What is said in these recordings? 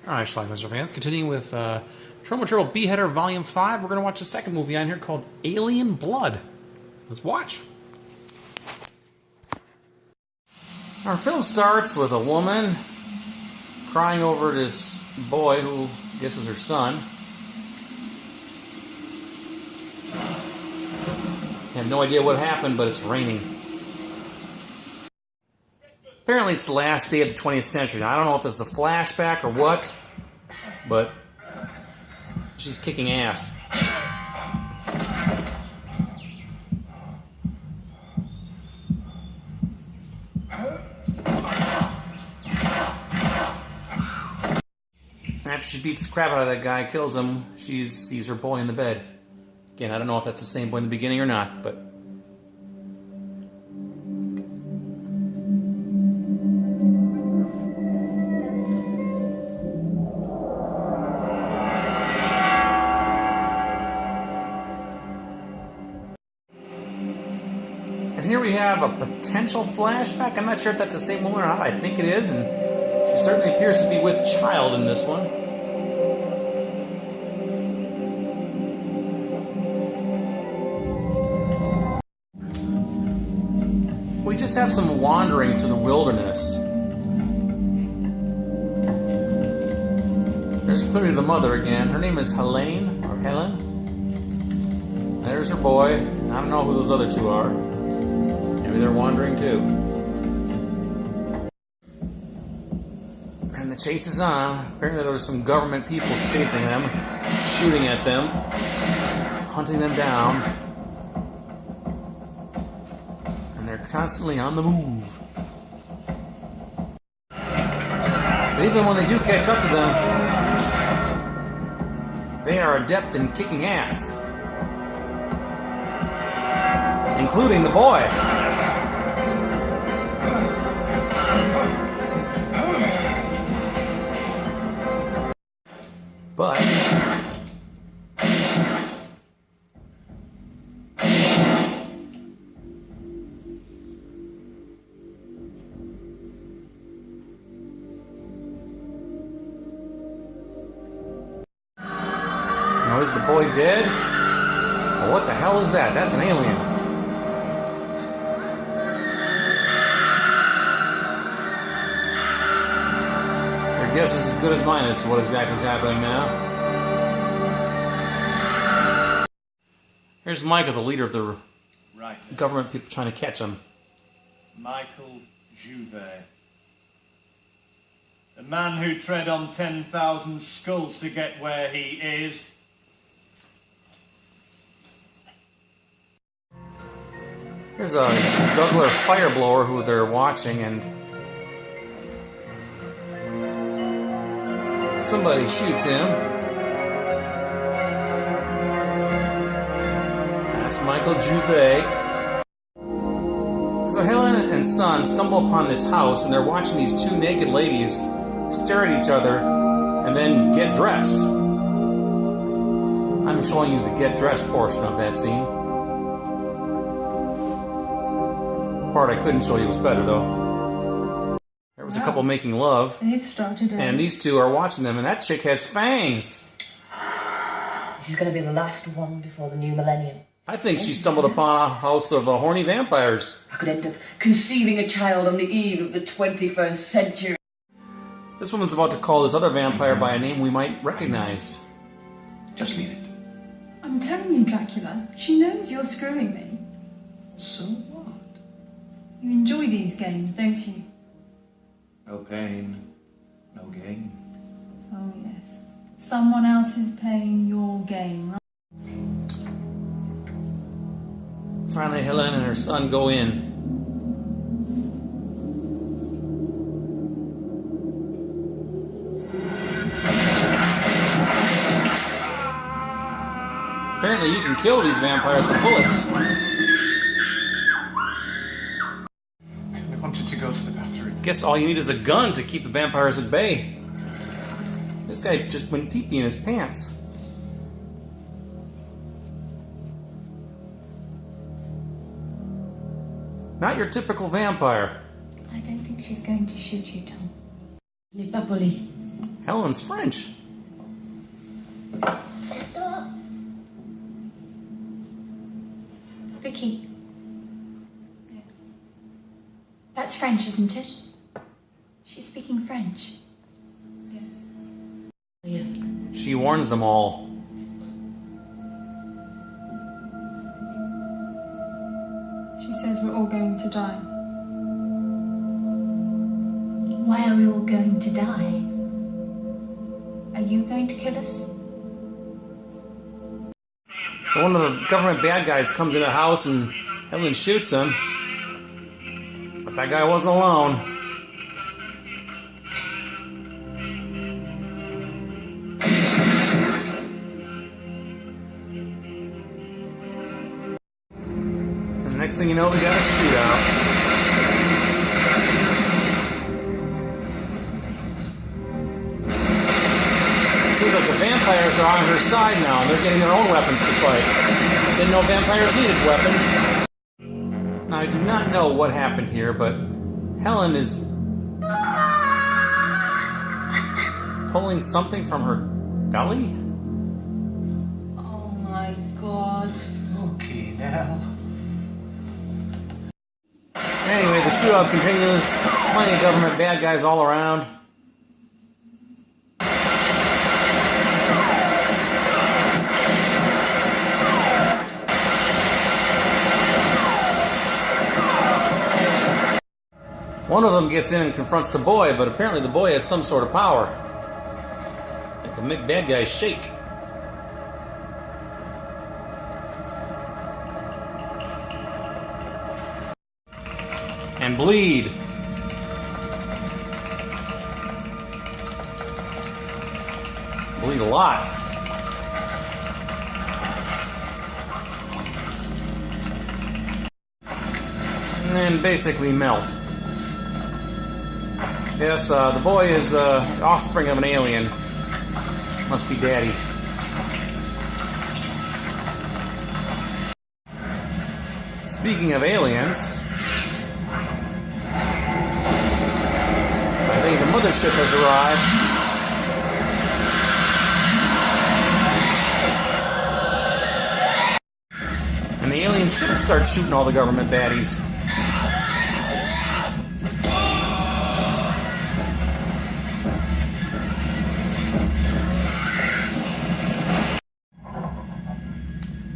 Alright, Schlockmeisters fans, continuing with Trauma Turtle Beheader Volume 5, we're going to watch the second movie on here called Alien Blood. Let's watch. Our film starts with a woman crying over this boy who I guess is her son. I have no idea what happened, but it's raining. Apparently it's the last day of the 20th century. Now, I don't know if this is a flashback or what, but she's kicking ass. After she beats the crap out of that guy, kills him, she sees her boy in the bed. Again, I don't know if that's the same boy in the beginning or not, but... And here we have a potential flashback. I'm not sure if that's the same woman or not. I think it is, and she certainly appears to be with child in this one. We just have some wandering through the wilderness. There's clearly the mother again. Her name is Helene, or Helen. There's her boy. I don't know who those other two are. Maybe they're wandering too. And the chase is on. Apparently there were some government people chasing them, shooting at them, hunting them down. And they're constantly on the move. But even when they do catch up to them, they are adept in kicking ass. Including the boy. But now, is the boy dead? Well, what the hell is that? That's an alien. Your guess is as good as mine as to what exactly is happening now. Here's Michael, the leader of the government people trying to catch him. Michael Jouvet. The man who tread on 10,000 skulls to get where he is. There's a juggler fire blower who they're watching, and somebody shoots him. That's Michael Jouvet. So Helen and son stumble upon this house, and they're watching these two naked ladies stare at each other and then get dressed. I'm showing you the get dressed portion of that scene. The part I couldn't show you was better, though. There was a couple making love, and these two are watching them, and that chick has fangs. This is going to be the last one before the new millennium. I think she stumbled upon a house of horny vampires. I could end up conceiving a child on the eve of the 21st century. This woman's about to call this other vampire by a name we might recognize. Just leave it. I'm telling you, Dracula, she knows you're screwing me. So what? You enjoy these games, don't you? No pain, no gain. Oh, yes. Someone else is paying your game, right? Finally, Helen and her son go in. Apparently, you can kill these vampires with bullets. I wanted to go to the bathroom. Guess all you need is a gun to keep the vampires at bay. This guy just went pee-pee in his pants. Not your typical vampire. I don't think she's going to shoot you, Tom. Ce n'est pas poli. Helen's French. Vicky. Yes. That's French, isn't it? She's speaking French. Yes. She warns them all. She says we're all going to die. Why are we all going to die? Are you going to kill us? So one of the government bad guys comes in the house and Helen shoots him. But that guy wasn't alone. And the next thing you know, we got a shootout. Seems like the vampires are on her side now, and they're getting their own weapons to fight. Didn't know vampires needed weapons. Now, I do not know what happened here, but Helen is pulling something from her belly? Oh my god. Okay, now. Anyway, the shootout continues. Plenty of government bad guys all around. One of them gets in and confronts the boy, but apparently the boy has some sort of power. It can make bad guys shake. And bleed. Bleed a lot. And then basically melt. Yes, the boy is the offspring of an alien. Must be daddy. Speaking of aliens, I think the mothership has arrived. And the alien ship starts shooting all the government baddies.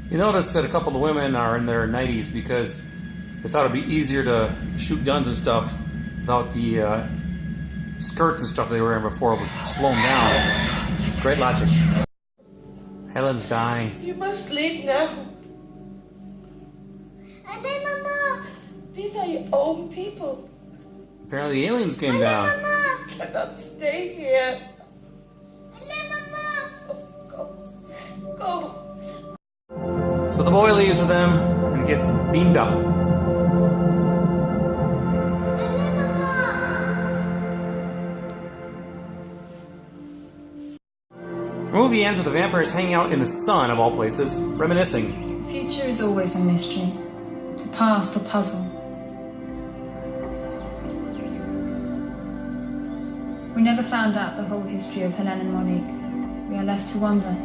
You notice that a couple of the women are in their 90s because they thought it'd be easier to shoot guns and stuff without the skirts and stuff they were in before. It would slow them down. Great logic. Helen's dying. You must leave now. Mama! These are your own people. Apparently the aliens came down. You cannot stay here. Go. Go. So the boy leaves with them and gets beamed up. The movie ends with the vampires hanging out in the sun, of all places, reminiscing. The future is always a mystery. The past a puzzle. We never found out the whole history of Helen and Monique. We are left to wonder.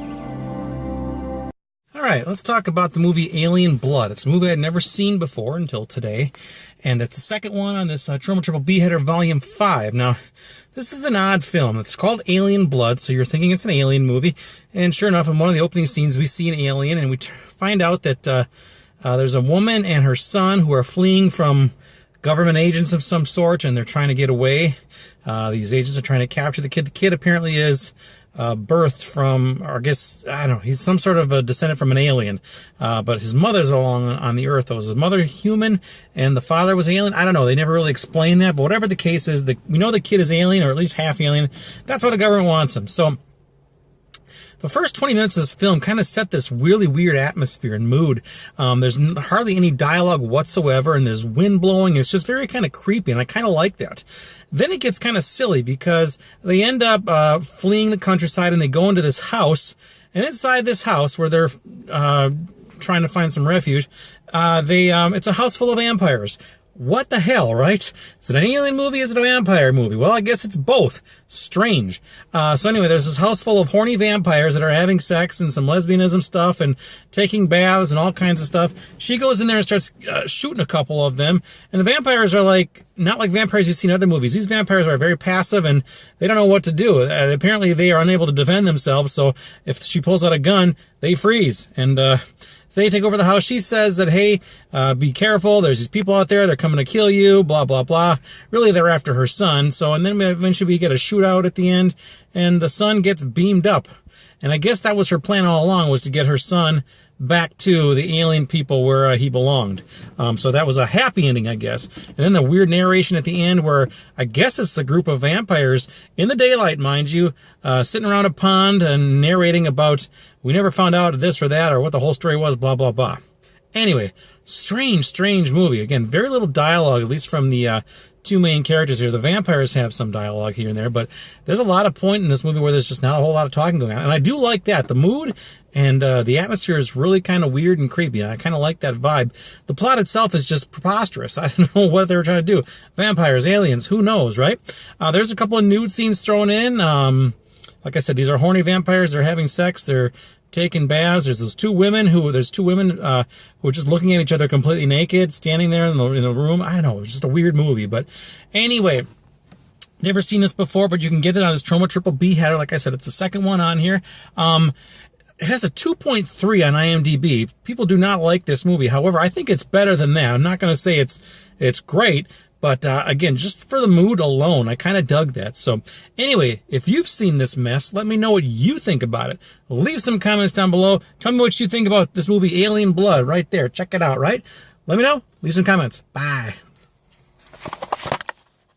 Alright, let's talk about the movie Alien Blood. It's a movie I'd never seen before until today, and it's the second one on this Troma Triple Beheader Volume 5. Now, this is an odd film. It's called Alien Blood, so you're thinking it's an alien movie, and sure enough, in one of the opening scenes, we see an alien, and we find out that there's a woman and her son who are fleeing from government agents of some sort, and they're trying to get away. These agents are trying to capture the kid. The kid apparently is birthed from, or I guess, I don't know, he's some sort of a descendant from an alien, but his mother's along on the earth. Was his mother human and the father was alien? I don't know, they never really explained that, but whatever the case is, we know the kid is alien, or at least half alien. That's why the government wants him. So the first 20 minutes of this film kind of set this really weird atmosphere and mood. There's hardly any dialogue whatsoever, and there's wind blowing. It's just very kind of creepy, and I kind of like that. Then it gets kind of silly because they end up fleeing the countryside, and they go into this house. And inside this house, where they're trying to find some refuge, It's a house full of vampires. What the hell, right? Is it an alien movie? Is it a vampire movie? Well, I guess it's both. Strange. So anyway, there's this house full of horny vampires that are having sex and some lesbianism stuff and taking baths and all kinds of stuff. She goes in there and starts shooting a couple of them. And the vampires are like, not like vampires you see in other movies. These vampires are very passive and they don't know what to do. Apparently they are unable to defend themselves. So if she pulls out a gun, they freeze. And, they take over the house. She says that, hey, be careful. There's these people out there. They're coming to kill you, blah, blah, blah. Really, they're after her son. So, and then eventually we get a shootout at the end, and the son gets beamed up. And I guess that was her plan all along, was to get her son back to the alien people where he belonged. So that was a happy ending, I guess. And then the weird narration at the end where I guess it's the group of vampires in the daylight, mind you, sitting around a pond and narrating about, we never found out this or that or what the whole story was, blah, blah, blah. Anyway, strange movie. Again, very little dialogue, at least from the two main characters here. The vampires have some dialogue here and there, but there's a lot of point in this movie where there's just not a whole lot of talking going on. And I do like that. The mood and the atmosphere is really kind of weird and creepy. I kind of like that vibe. The plot itself is just preposterous. I don't know what they were trying to do. Vampires, aliens, who knows, right? There's a couple of nude scenes thrown in. Like I said, these are horny vampires. They're having sex. They're taking baths. There's two women who are just looking at each other completely naked, standing there in the room. I don't know. It's just a weird movie. But anyway, never seen this before, but you can get it on this Troma Triple B header. Like I said, it's the second one on here. It has a 2.3 on IMDb. People do not like this movie. However, I think it's better than that. I'm not going to say it's great. But, again, just for the mood alone, I kind of dug that. So, anyway, if you've seen this mess, let me know what you think about it. Leave some comments down below. Tell me what you think about this movie, Alien Blood, right there. Check it out, right? Let me know. Leave some comments. Bye.